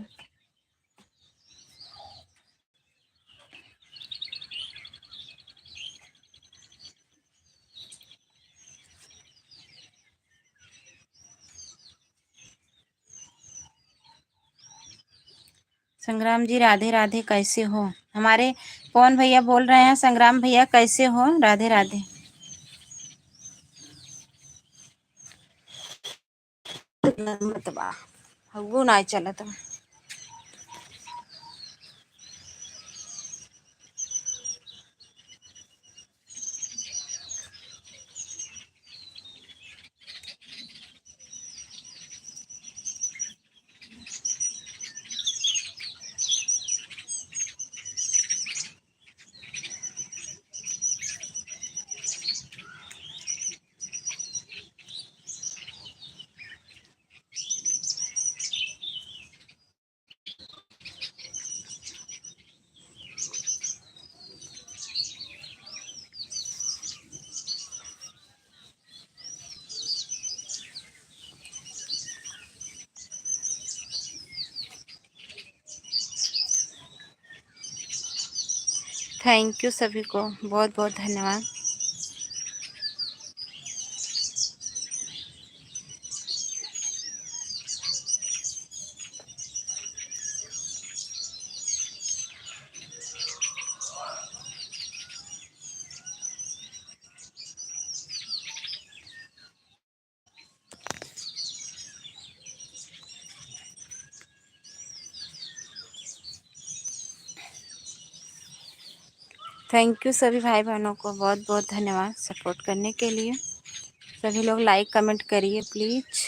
संग्राम जी राधे राधे, कैसे हो? हमारे कौन भैया बोल रहे हैं? संग्राम भैया कैसे हो? राधे राधे। मतबा हगू ना चलत। थैंक यू सभी को, बहुत बहुत धन्यवाद। थैंक यू सभी भाई बहनों को, बहुत बहुत धन्यवाद सपोर्ट करने के लिए। सभी लोग लाइक कमेंट करिए प्लीज़।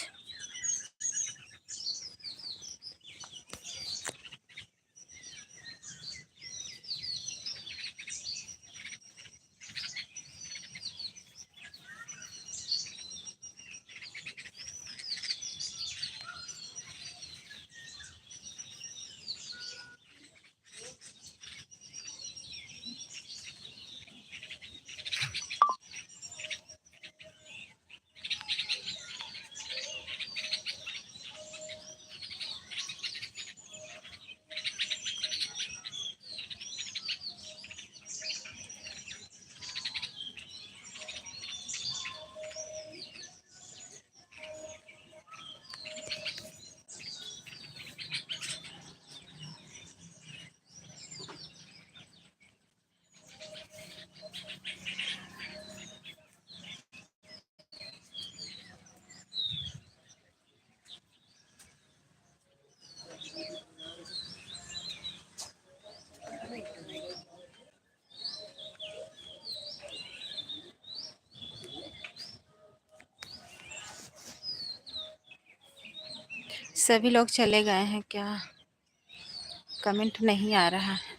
सभी लोग चले गए हैं क्या? कमेंट नहीं आ रहा है।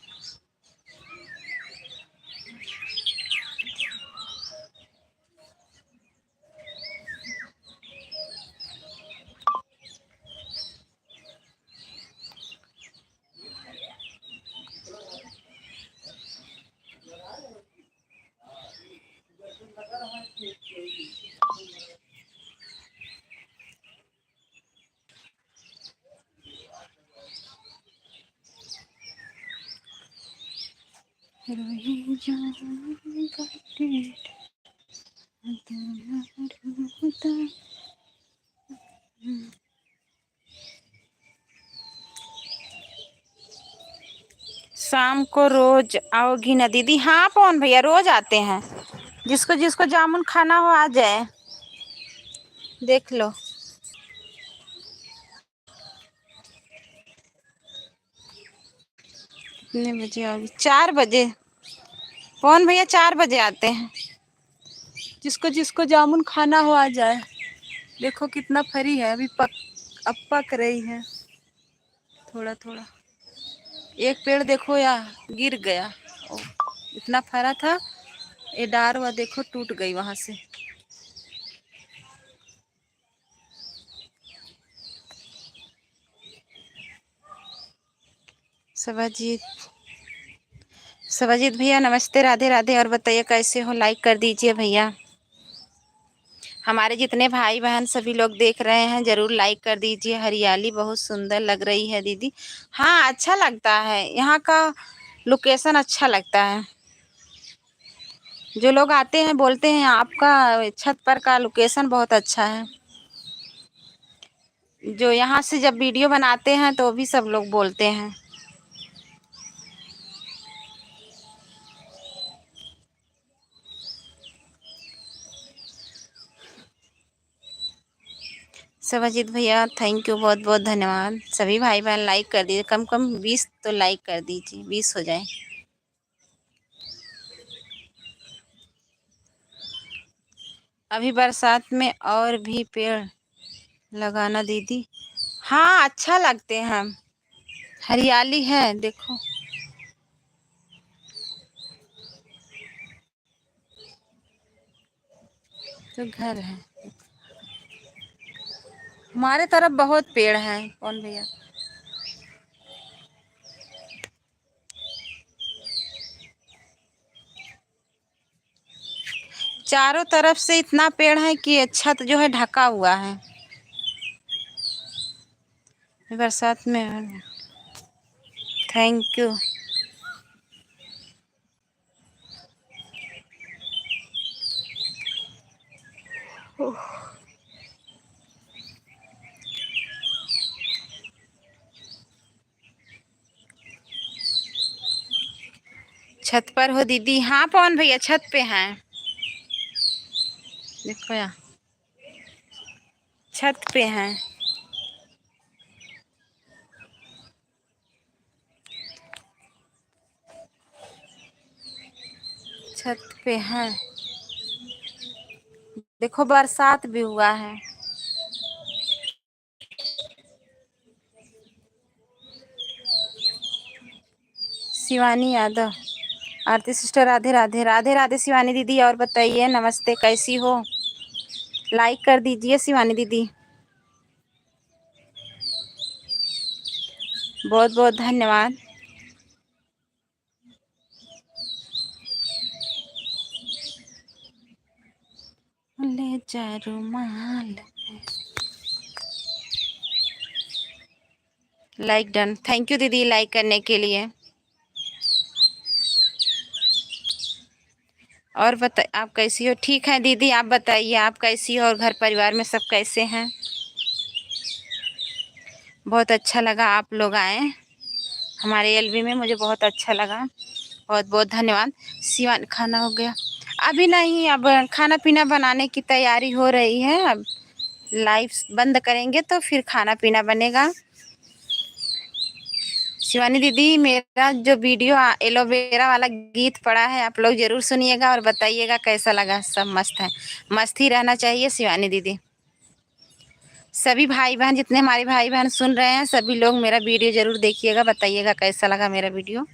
शाम को रोज आओगी ना दीदी? हाँ पवन भैया रोज आते हैं। जिसको जिसको जामुन खाना हो आ जाए, देख लो। कितने बजे आओगी? 4 बजे। पवन भैया 4 बजे आते हैं। जिसको जिसको जामुन खाना हो आ जाए। देखो कितना फरी है, अभी अब पक रही है थोड़ा थोड़ा। एक पेड़ देखो या गिर गया। ओ, इतना फरा था, ये डार हुआ देखो टूट गई वहां से। सवाजीत भैया नमस्ते, राधे राधे। और बताइए कैसे हो? लाइक कर दीजिए भैया। हमारे जितने भाई बहन सभी लोग देख रहे हैं जरूर लाइक कर दीजिए। हरियाली बहुत सुंदर लग रही है दीदी। हाँ अच्छा लगता है, यहाँ का लोकेशन अच्छा लगता है। जो लोग आते हैं बोलते हैं आपका छत पर का लोकेशन बहुत अच्छा है। जो यहाँ से जब वीडियो बनाते हैं तो भी सब लोग बोलते हैं। शिवाजीत भैया थैंक यू, बहुत बहुत धन्यवाद। सभी भाई बहन लाइक कर दीजिए, कम कम 20 तो लाइक कर दीजिए, 20 हो जाए। अभी बरसात में और भी पेड़ लगाना दीदी। हाँ अच्छा लगते हैं, हरियाली है देखो। तो घर है हमारे तरफ, बहुत पेड़ हैं कौन भैया। चारों तरफ से इतना पेड़ है कि छत जो है ढका हुआ है। बरसात में थैंक यू। छत पर हो दीदी? हाँ पवन भैया छत पे हैं, देखो यहाँ छत पे हैं। छत पे हैं, देखो बरसात भी हुआ है। शिवानी यादव, आरती सिस्टर राधे राधे। राधे राधे शिवानी दीदी। और बताइए नमस्ते, कैसी हो? लाइक कर दीजिए शिवानी दीदी, बहुत बहुत धन्यवाद। ले जा रुमाल। लाइक डन, थैंक यू दीदी लाइक करने के लिए। और बता आप कैसी हो? ठीक है दीदी, आप बताइए आप कैसी हो और घर परिवार में सब कैसे हैं? बहुत अच्छा लगा आप लोग आए हमारे एलबी में, मुझे बहुत अच्छा लगा, बहुत बहुत धन्यवाद। शिवान खाना हो गया? अभी नहीं, अब खाना पीना बनाने की तैयारी हो रही है। अब लाइव बंद करेंगे तो फिर खाना पीना बनेगा। शिवानी दीदी मेरा जो वीडियो एलोवेरा वाला गीत पड़ा है आप लोग जरूर सुनिएगा और बताइएगा कैसा लगा। सब मस्त है, मस्त ही रहना चाहिए शिवानी दीदी। सभी भाई बहन, जितने हमारे भाई बहन सुन रहे हैं, सभी लोग मेरा वीडियो ज़रूर देखिएगा, बताइएगा कैसा लगा मेरा वीडियो।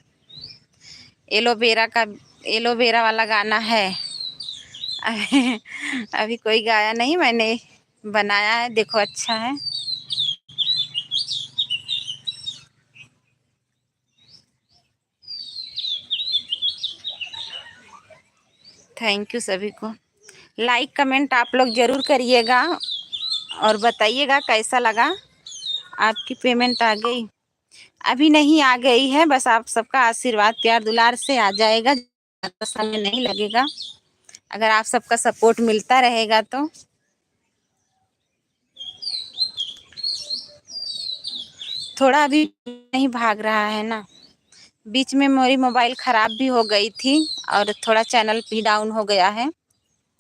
एलोवेरा का, एलोवेरा वाला गाना है। अभी कोई गाया नहीं, मैंने बनाया है, देखो अच्छा है। थैंक यू सभी को। लाइक कमेंट आप लोग ज़रूर करिएगा और बताइएगा कैसा लगा। आपकी पेमेंट आ गई? अभी नहीं आ गई है, बस आप सबका आशीर्वाद प्यार दुलार से आ जाएगा, ज़्यादा समय नहीं लगेगा अगर आप सबका सपोर्ट मिलता रहेगा तो। थोड़ा अभी नहीं भाग रहा है ना, बीच में मेरी मोबाइल ख़राब भी हो गई थी और थोड़ा चैनल भी डाउन हो गया है।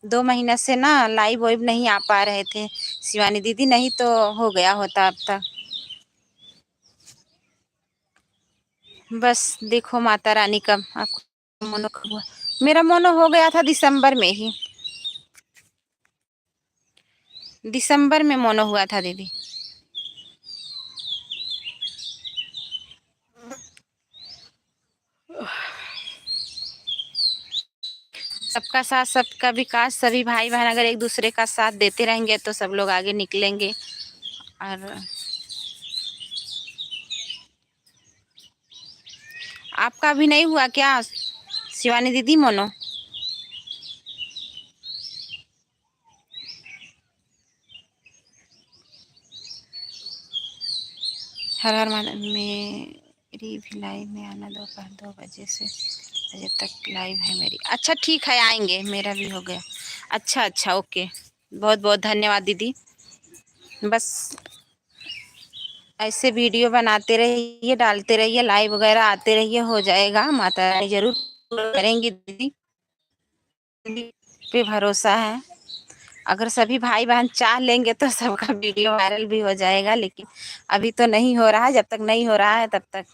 2 महीने से ना लाइव वाइव नहीं आ पा रहे थे शिवानी दीदी, नहीं तो हो गया होता अब तक। बस देखो माता रानी का आपको मोनो कब हुआ। मेरा मोनो हो गया था दिसंबर में ही, दिसंबर में मोनो हुआ था दीदी। सबका साथ सबका विकास, सभी भाई बहन अगर एक दूसरे का साथ देते रहेंगे तो सब लोग आगे निकलेंगे। और आपका भी नहीं हुआ क्या शिवानी दीदी मोनो? हर हर मेरी भी लाइव में आना, दोपहर 2 बजे से बजे तक लाइव है मेरी। अच्छा ठीक है, आएंगे, मेरा भी हो गया। अच्छा अच्छा, ओके, बहुत बहुत धन्यवाद दीदी। बस ऐसे वीडियो बनाते रहिए, डालते रहिए, लाइव वगैरह आते रहिए, हो जाएगा, माता रानी जरूर करेंगी दीदी, पे भरोसा है। अगर सभी भाई बहन चाह लेंगे तो सबका वीडियो वायरल भी हो जाएगा, लेकिन अभी तो नहीं हो रहा है, जब तक नहीं हो रहा है तब तक।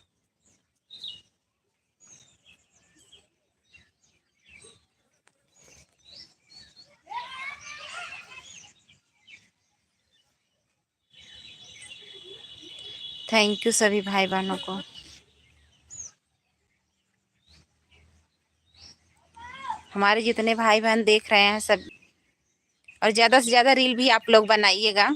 थैंक यू सभी भाई बहनों को। हमारे जितने भाई बहन देख रहे हैं सब, और ज़्यादा से ज़्यादा रील भी आप लोग बनाइएगा।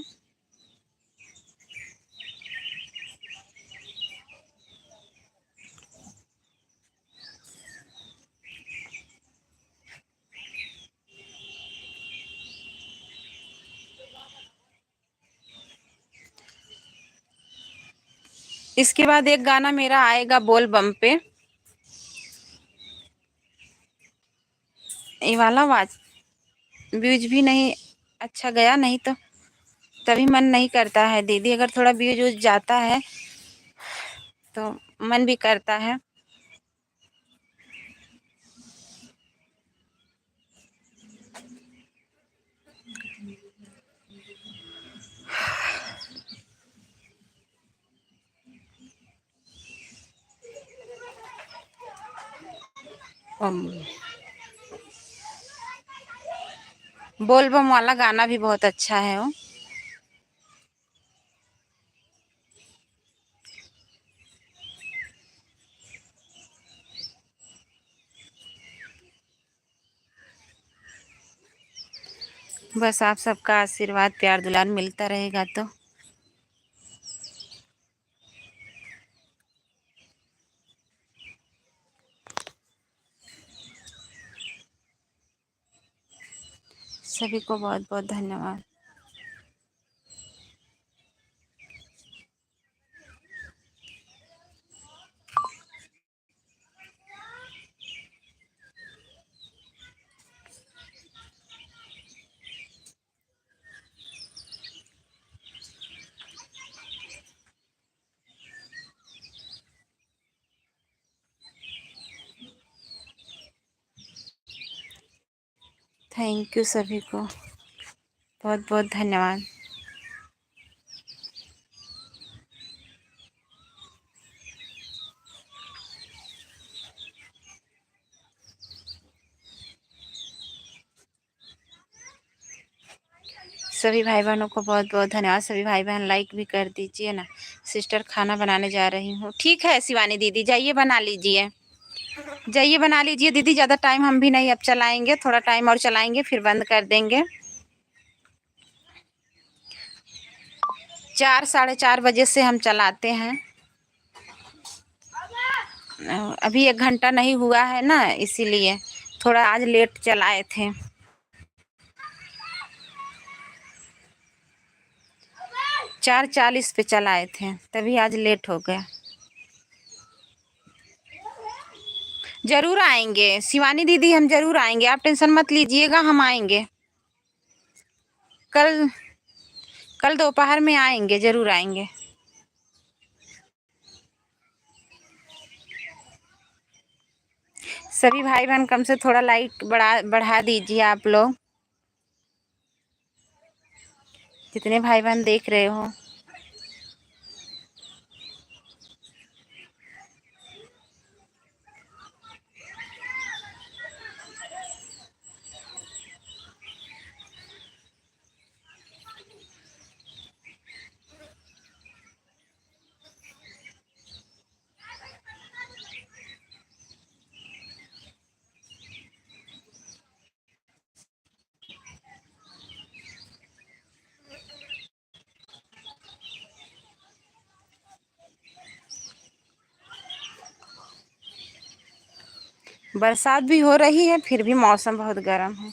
इसके बाद एक गाना मेरा आएगा बोल बम पे, ये वाला आवाज व्यूज भी नहीं अच्छा गया, नहीं तो तभी मन नहीं करता है दीदी, अगर थोड़ा व्यूज व्यूज जाता है तो मन भी करता है। बोल बम वाला गाना भी बहुत अच्छा है वो। बस आप सबका आशीर्वाद प्यार दुलार मिलता रहेगा तो। सभी को बहुत बहुत धन्यवाद। थैंक यू सभी को, बहुत बहुत धन्यवाद। सभी भाई बहनों को बहुत बहुत धन्यवाद। सभी भाई बहन लाइक भी कर दीजिए ना। सिस्टर खाना बनाने जा रही हूँ। ठीक है शिवानी दीदी, जाइए बना लीजिए, जाइए बना लीजिए दीदी। ज़्यादा टाइम हम भी नहीं अब चलाएंगे, थोड़ा टाइम और चलाएंगे फिर बंद कर देंगे। 4 साढ़े 4 बजे से हम चलाते हैं। अभी 1 घंटा नहीं हुआ है ना, इसीलिए थोड़ा आज लेट चलाए थे। 4:40 पे चलाए थे, तभी आज लेट हो गया। ज़रूर आएंगे शिवानी दीदी, हम ज़रूर आएंगे, आप टेंशन मत लीजिएगा, हम आएंगे। कल दोपहर में आएंगे, ज़रूर आएंगे। सभी भाई बहन कम से थोड़ा लाइक बढ़ा दीजिए आप लोग, जितने भाई बहन देख रहे हो। बरसात भी हो रही है, फिर भी मौसम बहुत गर्म है।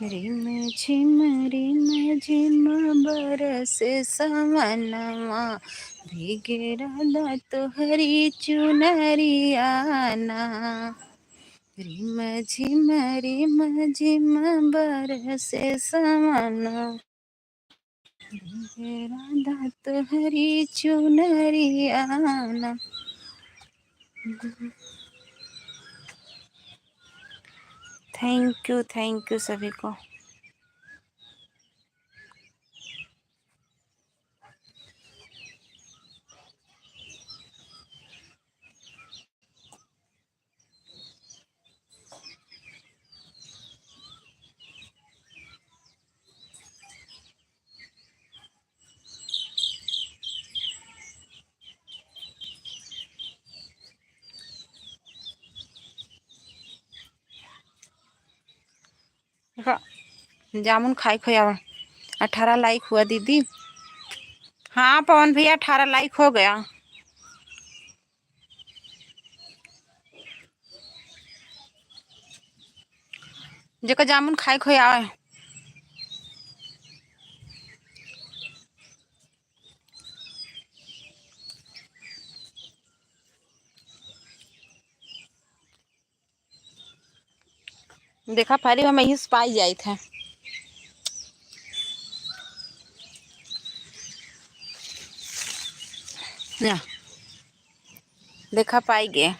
रिम झिम बरसे सवनवा, भीगे राधा तोहरी चुनरियाना। रिम झिम बरसे सवनवा, भीगे राधा तोहरी चुनरियाना। थैंक यू सभी को। जामुन खाई खोया 18 लाइक हुआ दीदी। हाँ पवन भैया 18 लाइक हो गया। जेको जामुन खाई खोया। देखा पहले हम यही पाई जाए थे। देखा पाई गे।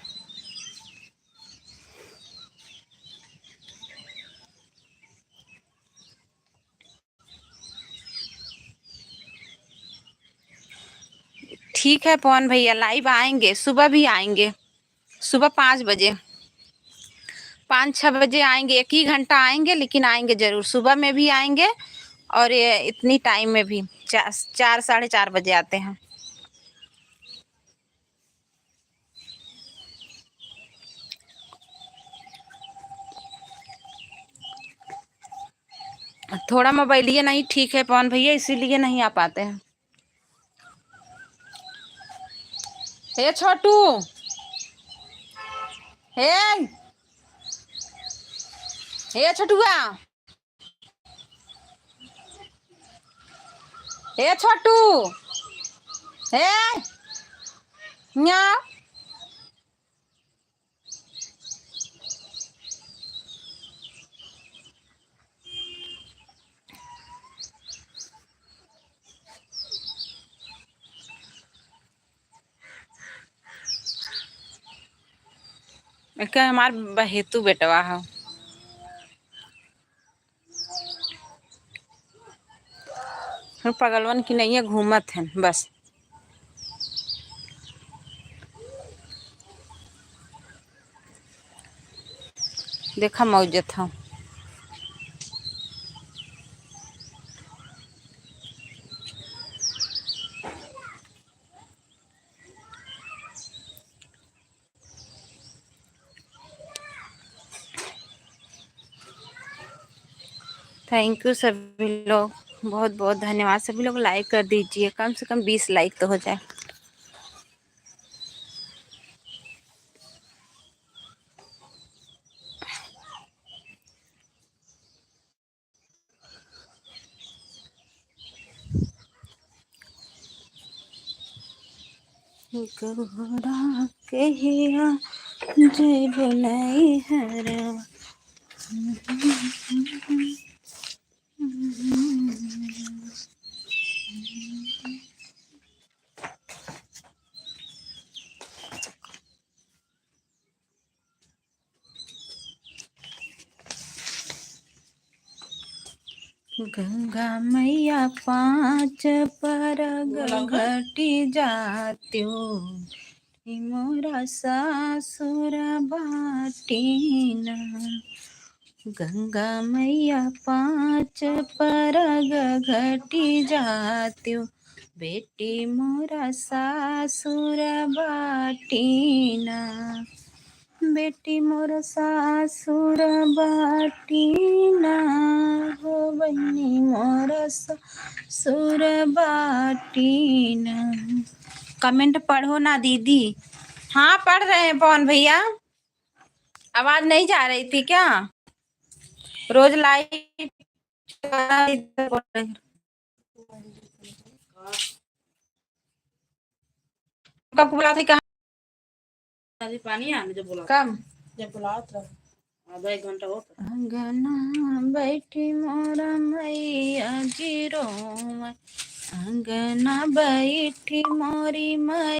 ठीक है पवन भैया, लाइव आएंगे, सुबह भी आएंगे, सुबह 5 बजे 5-6 बजे आएंगे। 1 ही घंटा आएंगे, लेकिन आएंगे ज़रूर। सुबह में भी आएंगे और ये इतनी टाइम में भी 4 साढ़े 4 बजे आते हैं। थोड़ा मोबाइल ये नहीं ठीक है पवन भैया, इसीलिए नहीं आ पाते हैं। हे छोटू, हे हे छोटुआ, हे छोटू, हे न्या। क्या हमार बहेतु बेटवा है। पगलवन की नहीं है, घूमत है बस। देखा मौजत हूँ। थैंक यू सभी लोग, बहुत बहुत धन्यवाद। सभी लोग लाइक कर दीजिए, कम से कम 20 लाइक तो हो जाए। गौरा कहिया जय बोलाई हरवा। गंगा मैया पाँच परग घटी जात्यो, मोरा सासुर बाटीना। गंगा मैया पाँच परग घटी जात्यो, बेटी मोरा सासुर बाटीना। बेटी मोर सासुर बाटीना, हो बहनी मोर सासुर बाटीना। कमेंट पढ़ो ना दीदी। हाँ पढ़ रहे हैं पवन भैया। आवाज नहीं जा रही थी क्या? रोज लाइव कब बुला थी? कहाँ पानी आने जब बोला? कब? जब बुला था आधा एक घंटा हो। अंगना बैठी मोरा मैया गिरो, अंगना बैठी मोरी मैया।